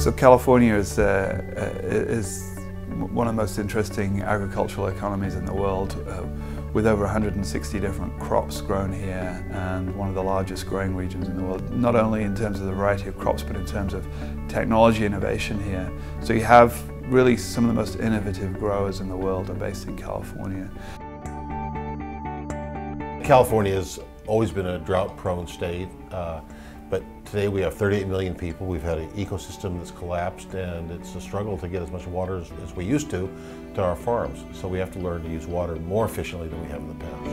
So California is one of the most interesting agricultural economies in the world, with over 160 different crops grown here and one of the largest growing regions in the world, not only in terms of the variety of crops but in terms of technology innovation here. So you have really some of the most innovative growers in the world are based in California. California has always been a drought-prone state, but today we have 38 million people. We've had an ecosystem that's collapsed, and it's a struggle to get as much water as we used to our farms. So we have to learn to use water more efficiently than we have in the past.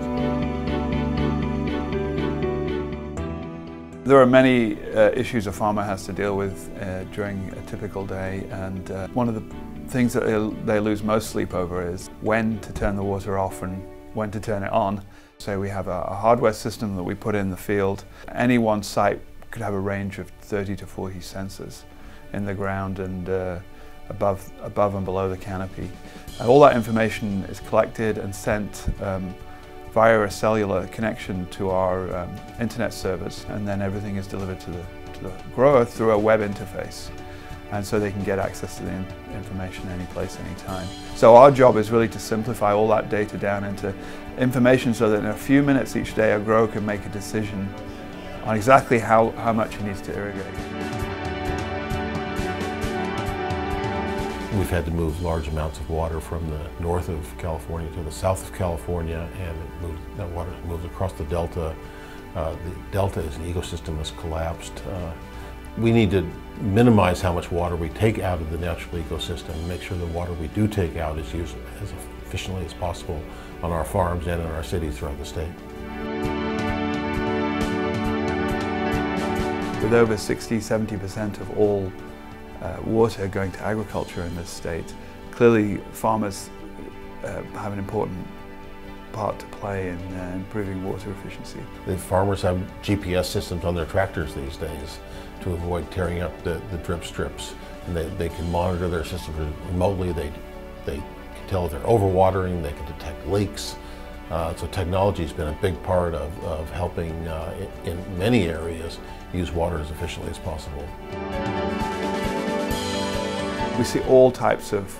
There are many issues a farmer has to deal with during a typical day, and one of the things that they lose most sleep over is when to turn the water off and when to turn it on. So we have a hardware system that we put in the field. Any one site could have a range of 30 to 40 sensors in the ground and above and below the canopy. And all that information is collected and sent via a cellular connection to our internet servers, and then everything is delivered to the grower through a web interface. And so they can get access to the information any place, any time. So our job is really to simplify all that data down into information so that in a few minutes each day a grower can make a decision on exactly how much he needs to irrigate. We've had to move large amounts of water from the north of California to the south of California, and that water moves across the Delta. The Delta is an ecosystem that's collapsed. We need to minimize how much water we take out of the natural ecosystem and make sure the water we do take out is used as efficiently as possible on our farms and in our cities throughout the state. With over 60–70% of all water going to agriculture in this state, clearly farmers have an important part to play in improving water efficiency. The farmers have GPS systems on their tractors these days to avoid tearing up the drip strips, and they can monitor their systems remotely. They can tell if they're overwatering, they can detect leaks. So technology has been a big part of helping in many areas use water as efficiently as possible. We see all types of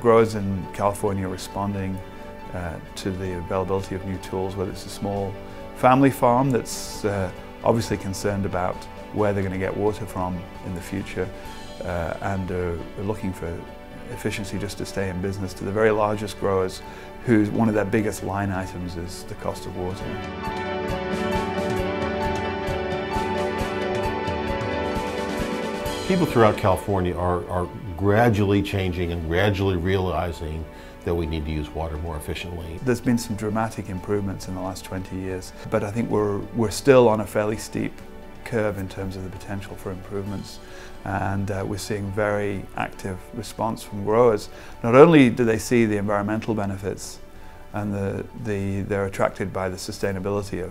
growers in California responding to the availability of new tools, whether it's a small family farm that's obviously concerned about where they're going to get water from in the future and are looking for efficiency just to stay in business, to the very largest growers whose one of their biggest line items is the cost of water. People throughout California are gradually changing and gradually realizing that we need to use water more efficiently. There's been some dramatic improvements in the last 20 years, but I think we're still on a fairly steep curve in terms of the potential for improvements, and we're seeing very active response from growers. Not only do they see the environmental benefits and they're attracted by the sustainability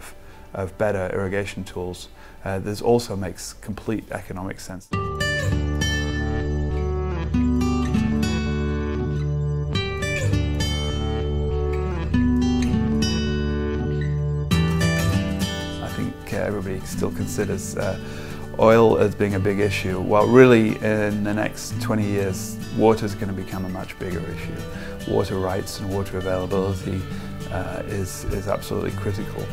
of better irrigation tools, this also makes complete economic sense. Everybody still considers oil as being a big issue. Well, really, in the next 20 years, water is going to become a much bigger issue. Water rights and water availability is absolutely critical.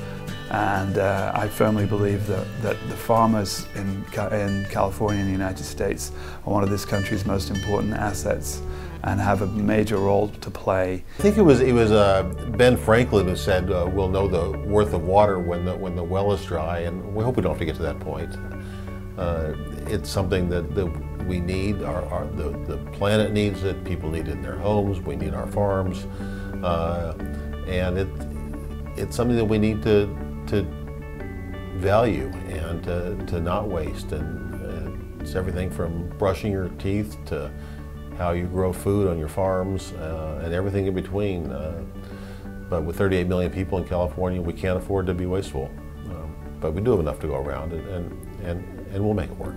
And I firmly believe that the farmers in California and the United States are one of this country's most important assets and have a major role to play. I think it was Ben Franklin who said we'll know the worth of water when the well is dry, and we hope we don't have to get to that point. It's something that we need. The planet needs it. People need it in their homes. We need our farms, and it's something that we need to value and to not waste. And it's everything from brushing your teeth to how you grow food on your farms and everything in between. But with 38 million people in California, we can't afford to be wasteful. But we do have enough to go around, and we'll make it work.